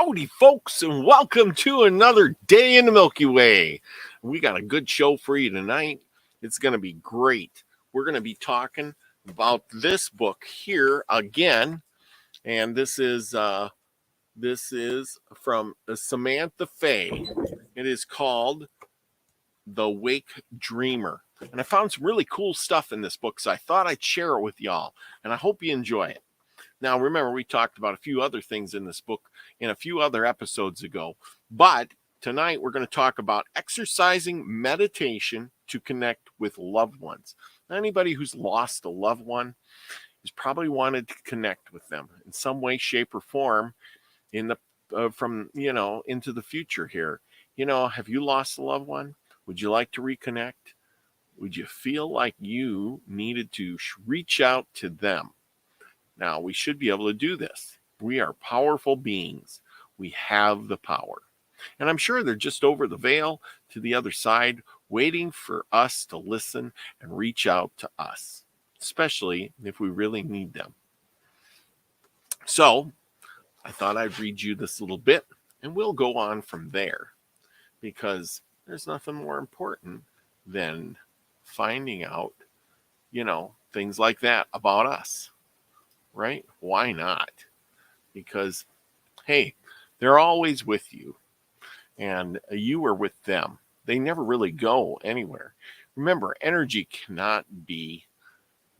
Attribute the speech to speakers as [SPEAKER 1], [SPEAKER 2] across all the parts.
[SPEAKER 1] Howdy, folks, and welcome to another day in the Milky Way. We got a good show for you tonight. It's going to be great. We're going to be talking about this book here again, and this is from Samantha Fey. It is called The Wake Dreamer, and I found some really cool stuff in this book, so I thought I'd share it with y'all, and I hope you enjoy it. Now, remember, we talked about a few other things in this book in a few other episodes ago, but tonight we're going to talk about exercising meditation to connect with loved ones. Now, anybody who's lost a loved one has probably wanted to connect with them in some way, shape, or form in the into the future here. Have you lost a loved one? Would you like to reconnect? Would you feel like you needed to reach out to them? Now, we should be able to do this. We are powerful beings. We have the power. And I'm sure they're just over the veil to the other side, waiting for us to listen and reach out to us, especially if we really need them. So, I thought I'd read you this little bit, and we'll go on from there, because there's nothing more important than finding out, things like that about us. Right? Why not? Because, hey, they're always with you, and you are with them. They never really go anywhere. Remember, energy cannot be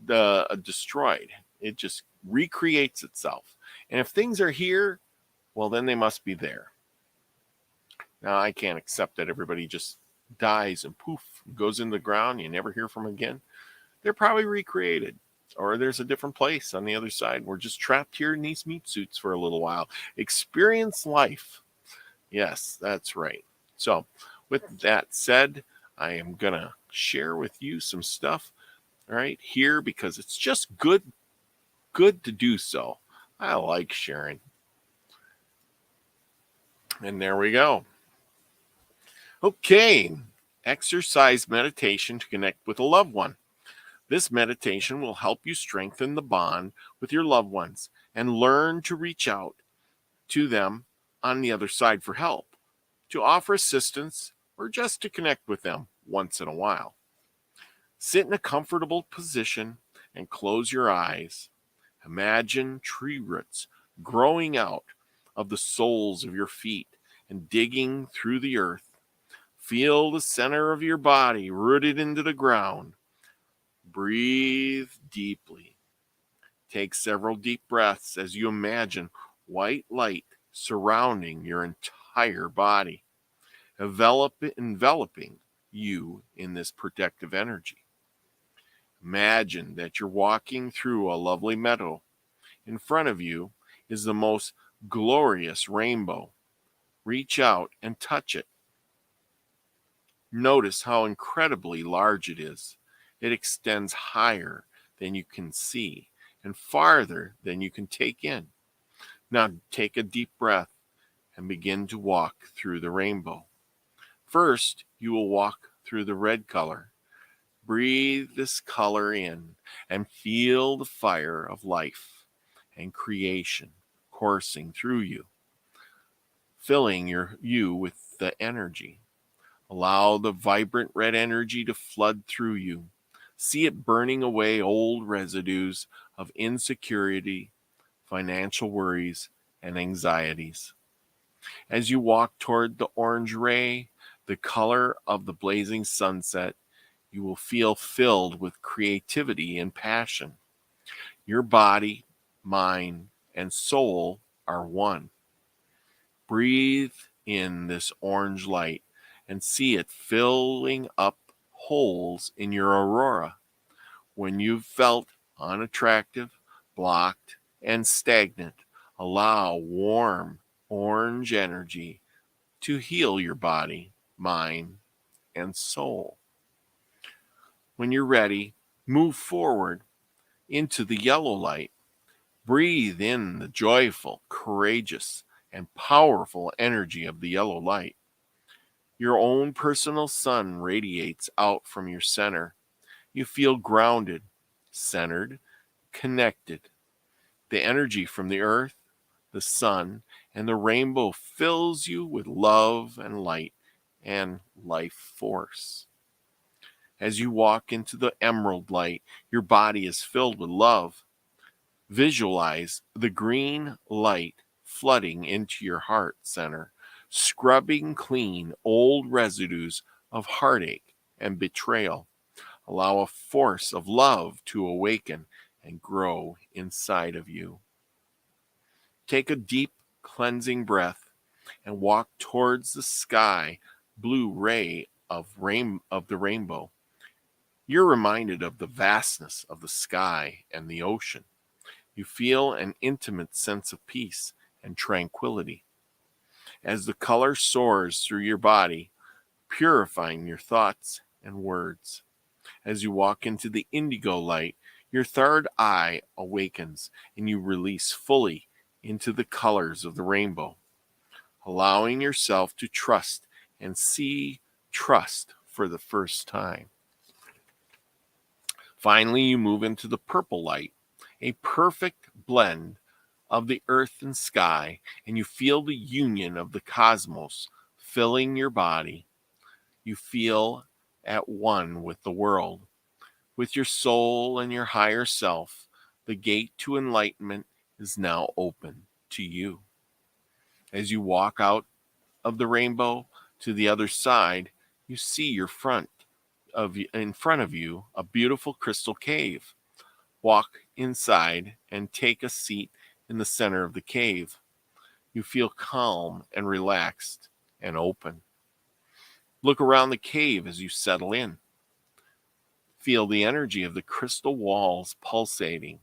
[SPEAKER 1] destroyed. It just recreates itself. And if things are here, well, then they must be there. Now, I can't accept that everybody just dies and poof, goes in the ground. You never hear from them again. They're probably recreated. Or there's a different place on the other side. We're just trapped here in these meat suits for a little while. Experience life. Yes, that's right. So with that said, I am going to share with you some stuff right here, because it's just good to do so. I like sharing. And there we go. Okay. Exercise meditation to connect with a loved one. This meditation will help you strengthen the bond with your loved ones and learn to reach out to them on the other side for help, to offer assistance, or just to connect with them once in a while. Sit in a comfortable position and close your eyes. Imagine tree roots growing out of the soles of your feet and digging through the earth. Feel the center of your body rooted into the ground. Breathe deeply. Take several deep breaths as you imagine white light surrounding your entire body, enveloping you in this protective energy. Imagine that you're walking through a lovely meadow. In front of you is the most glorious rainbow. Reach out and touch it. Notice how incredibly large it is. It extends higher than you can see and farther than you can take in. Now take a deep breath and begin to walk through the rainbow. First, you will walk through the red color. Breathe this color in and feel the fire of life and creation coursing through you, filling you with the energy. Allow the vibrant red energy to flood through you. See it burning away old residues of insecurity, financial worries, and anxieties. As you walk toward the orange ray, the color of the blazing sunset, you will feel filled with creativity and passion. Your body, mind, and soul are one. Breathe in this orange light and see it filling up holes in your aurora. When you've felt unattractive, blocked, and stagnant, allow warm orange energy to heal your body, mind, and soul. When you're ready, move forward into the yellow light. Breathe in the joyful, courageous, and powerful energy of the yellow light. Your own personal sun radiates out from your center. You feel grounded, centered, connected. The energy from the earth, the sun, and the rainbow fills you with love and light and life force. As you walk into the emerald light, your body is filled with love. Visualize the green light flooding into your heart center, scrubbing clean old residues of heartache and betrayal. Allow a force of love to awaken and grow inside of you. Take a deep, cleansing breath and walk towards the sky blue ray of the rainbow. You're reminded of the vastness of the sky and the ocean. You feel an intimate sense of peace and tranquility. As the color soars through your body, purifying your thoughts and words. As you walk into the indigo light, your third eye awakens and you release fully into the colors of the rainbow, allowing yourself to trust and see trust for the first time. Finally, you move into the purple light, a perfect blend of the earth and sky, and you feel the union of the cosmos filling your body. You feel at one with the world, with your soul and your higher self. The gate to enlightenment is now open to you. As you walk out of the rainbow to the other side, you see in front of you a beautiful crystal cave. Walk inside and take a seat in the center of the cave. You feel calm and relaxed and open. Look around the cave as you settle in. Feel the energy of the crystal walls pulsating,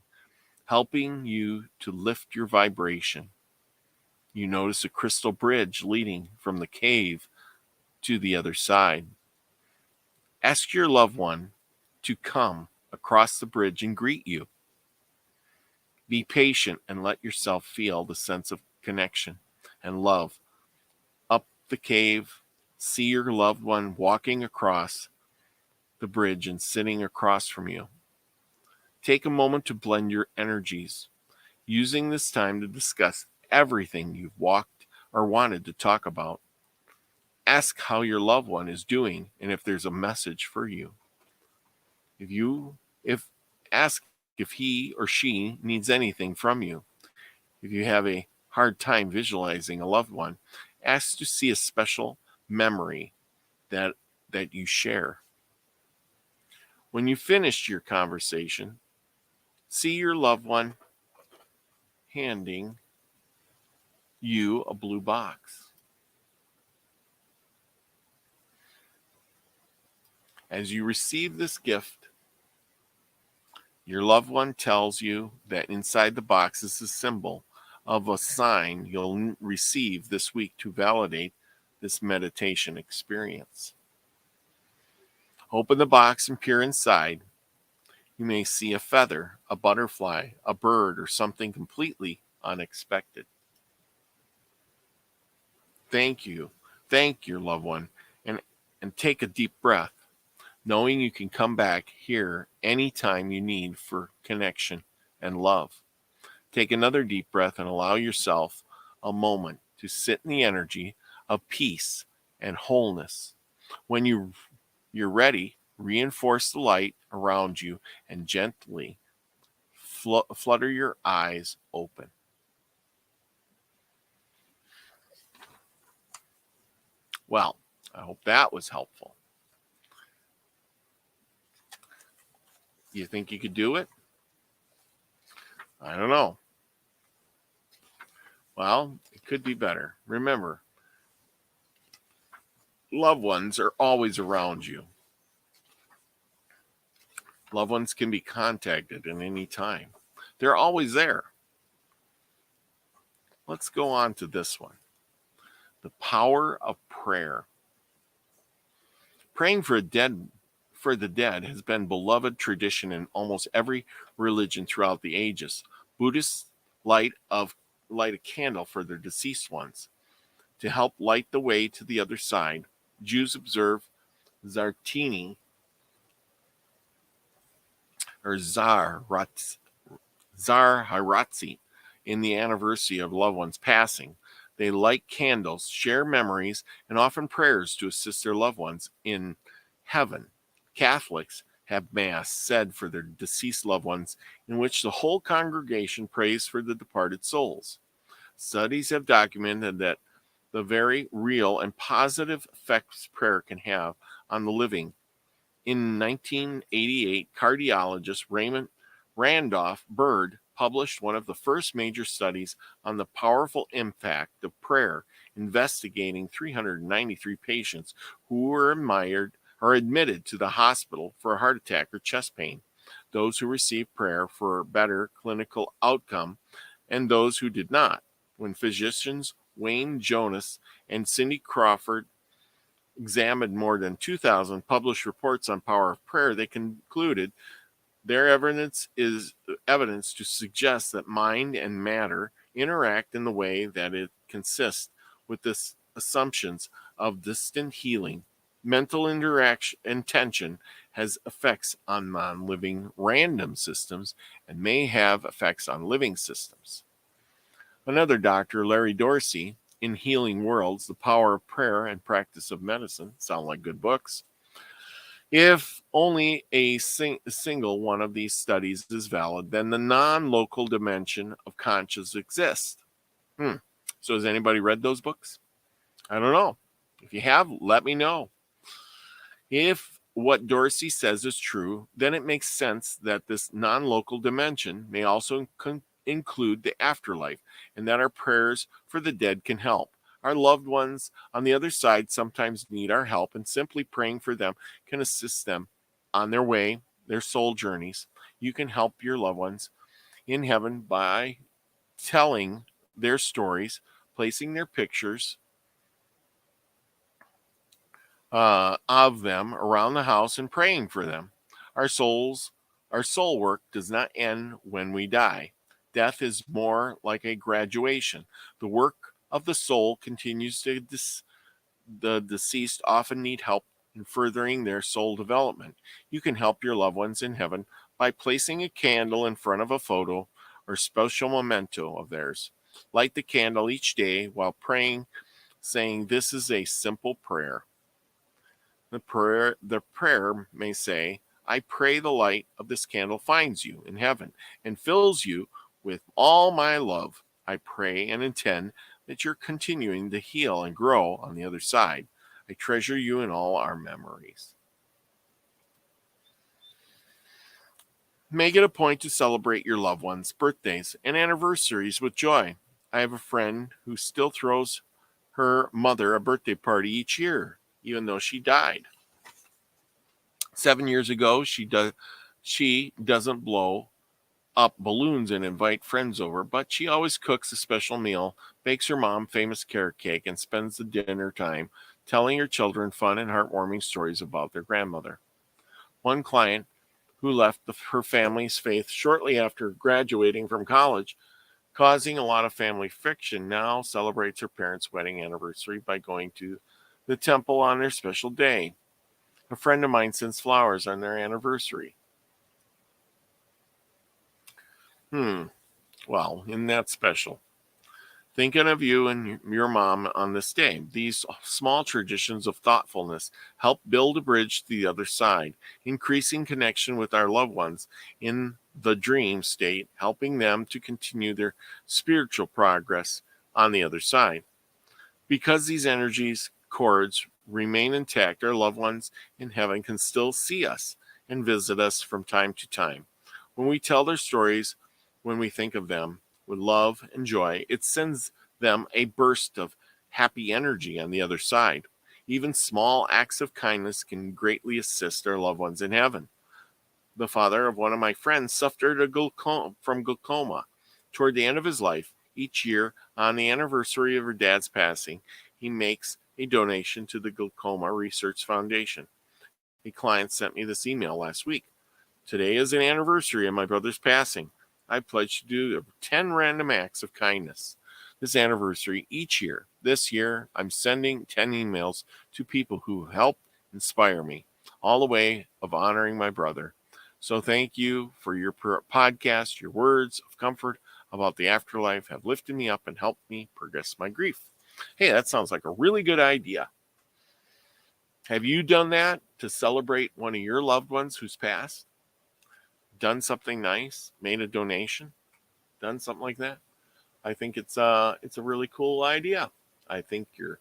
[SPEAKER 1] helping you to lift your vibration. You notice a crystal bridge leading from the cave to the other side. Ask your loved one to come across the bridge and greet you. Be patient and let yourself feel the sense of connection and love. Up the cave, see your loved one walking across the bridge and sitting across from you. Take a moment to blend your energies, using this time to discuss everything you've walked or wanted to talk about. Ask how your loved one is doing and if there's a message for you. Ask if he or she needs anything from you. If you have a hard time visualizing a loved one, ask to see a special memory that you share. When you finish your conversation, see your loved one handing you a blue box. As you receive this gift, your loved one tells you that inside the box is a symbol of a sign you'll receive this week to validate this meditation experience. Open the box and peer inside. You may see a feather, a butterfly, a bird, or something completely unexpected. Thank you. Thank your loved one and take a deep breath, knowing you can come back here anytime you need for connection and love. Take another deep breath and allow yourself a moment to sit in the energy of peace and wholeness. When you're ready, reinforce the light around you and gently flutter your eyes open. Well, I hope that was helpful. You think you could do it? I don't know. Well, it could be better. Remember, loved ones are always around you. Loved ones can be contacted at any time. They're always there. Let's go on to this one. The power of prayer. Praying for the dead has been beloved tradition in almost every religion throughout the ages. Buddhists light a candle for their deceased ones. To help light the way to the other side, Jews observe Zartini or Zar Haratzi in the anniversary of loved ones passing. They light candles, share memories, and often prayers to assist their loved ones in heaven. Catholics have Mass said for their deceased loved ones, in which the whole congregation prays for the departed souls. Studies have documented that the very real and positive effects prayer can have on the living. In 1988, cardiologist Raymond Randolph Bird published one of the first major studies on the powerful impact of prayer, investigating 393 patients who were admitted to the hospital for a heart attack or chest pain, those who received prayer for a better clinical outcome, and those who did not. When physicians Wayne Jonas and Cindy Crawford examined more than 2,000 published reports on power of prayer, they concluded their evidence is evidence to suggest that mind and matter interact in the way that it consists with the assumptions of distant healing. Mental interaction and tension has effects on non-living random systems and may have effects on living systems. Another doctor, Larry Dorsey, in Healing Worlds, The Power of Prayer and Practice of Medicine, sound like good books. If only a single one of these studies is valid, then the non-local dimension of consciousness exists. So has anybody read those books? I don't know. If you have, let me know. If what Dorsey says is true, then it makes sense that this non-local dimension may also include the afterlife, and that our prayers for the dead can help. Our loved ones on the other side sometimes need our help, and simply praying for them can assist them on their way, their soul journeys. You can help your loved ones in heaven by telling their stories, placing their pictures of them around the house, and praying for them. Our soul work does not end when we die. Death is more like a graduation. The work of the soul continues to the deceased often need help in furthering their soul development. You can help your loved ones in heaven by placing a candle in front of a photo or special memento of theirs. Light the candle each day while praying, saying this is a simple prayer. The prayer may say, I pray the light of this candle finds you in heaven and fills you with all my love. I pray and intend that you're continuing to heal and grow on the other side. I treasure you in all our memories. Make it a point to celebrate your loved ones' birthdays and anniversaries with joy. I have a friend who still throws her mother a birthday party each year, even though she died. 7 years ago, she doesn't blow up balloons and invite friends over, but she always cooks a special meal, bakes her mom famous carrot cake, and spends the dinner time telling her children fun and heartwarming stories about their grandmother. One client who left her family's faith shortly after graduating from college, causing a lot of family friction, now celebrates her parents' wedding anniversary by going to the temple on their special day. A friend of mine sends flowers on their anniversary. Well, isn't that special? Thinking of you and your mom on this day. These small traditions of thoughtfulness help build a bridge to the other side, increasing connection with our loved ones in the dream state, helping them to continue their spiritual progress on the other side. Because these energies, cords, remain intact, our loved ones in heaven can still see us and visit us from time to time. When we tell their stories, when we think of them with love and joy, it sends them a burst of happy energy on the other side. Even small acts of kindness can greatly assist our loved ones in heaven. The father of one of my friends suffered from glaucoma. Toward the end of his life, each year on the anniversary of her dad's passing, he makes a donation to the Glaucoma Research Foundation. A client sent me this email last week. Today is an anniversary of my brother's passing. I pledged to do 10 random acts of kindness this anniversary each year. This year, I'm sending 10 emails to people who help inspire me, all the way of honoring my brother. So thank you for your podcast, your words of comfort. about the afterlife have lifted me up and helped me progress my grief. Hey, that sounds like a really good idea. Have you done that to celebrate one of your loved ones who's passed? Done something nice? Made a donation? Done something like that? I think it's a really cool idea. I think your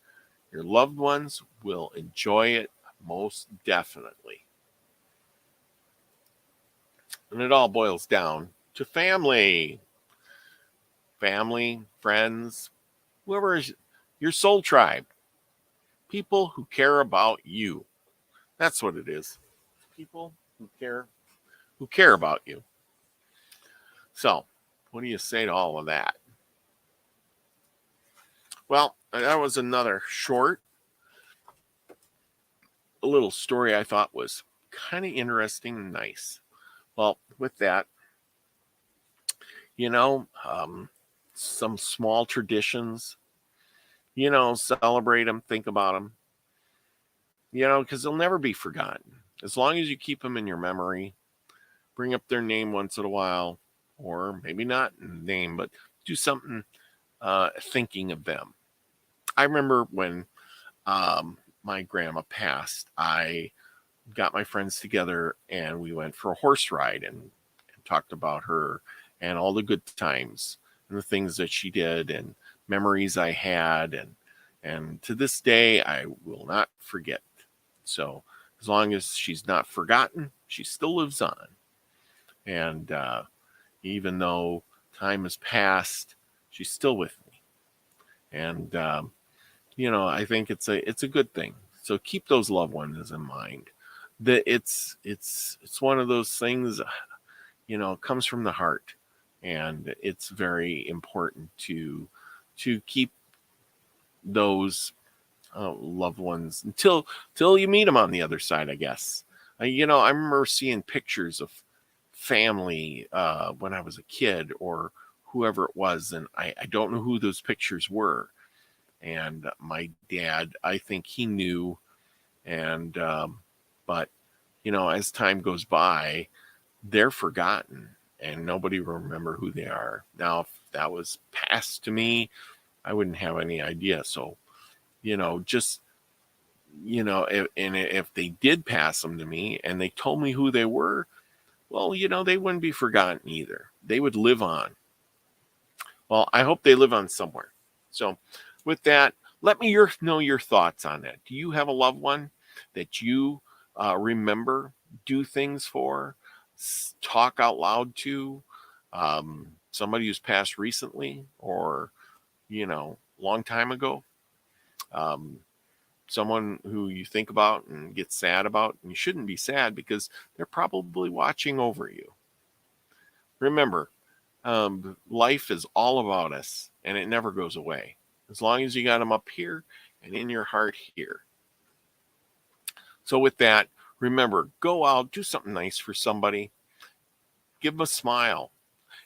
[SPEAKER 1] loved ones will enjoy it most definitely. And it all boils down to family. Family, friends, whoever is your soul tribe. People who care about you. That's what it is. People who care about you. So, what do you say to all of that? Well, that was another short little story I thought was kind of interesting and nice. Well, with that, some small traditions, celebrate them, think about them, because they'll never be forgotten. As long as you keep them in your memory, bring up their name once in a while, or maybe not name, but do something thinking of them. I remember when my grandma passed, I got my friends together and we went for a horse ride and talked about her and all the good times and the things that she did and memories I had. And to this day, I will not forget. So as long as she's not forgotten, she still lives on. And even though time has passed, she's still with me. And, I think it's a good thing. So keep those loved ones in mind. That it's one of those things, comes from the heart, and it's very important to keep those loved ones until you meet them on the other side, I guess. I remember seeing pictures of family when I was a kid or whoever it was, and I don't know who those pictures were. And my dad, I think he knew, and but as time goes by, they're forgotten and nobody will remember who they are. Now, if that was passed to me, I wouldn't have any idea. So, just if they did pass them to me and they told me who they were, well, they wouldn't be forgotten either. They would live on. Well, I hope they live on somewhere. So, with that, let me know your thoughts on that. Do you have a loved one that you remember, do things for, talk out loud to, somebody who's passed recently or, long time ago? Someone who you think about and get sad about, and you shouldn't be sad because they're probably watching over you. Remember, life is all about us and it never goes away. As long as you got them up here and in your heart here. So with that, remember, go out, do something nice for somebody, give them a smile,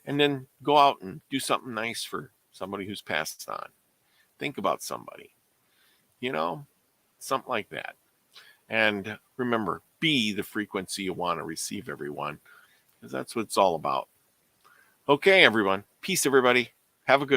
[SPEAKER 1] and then go out and do something nice for somebody who's passed on. Think about somebody, something like that. And remember, be the frequency you want to receive, everyone, because that's what it's all about. Okay, everyone. Peace, everybody. Have a good one.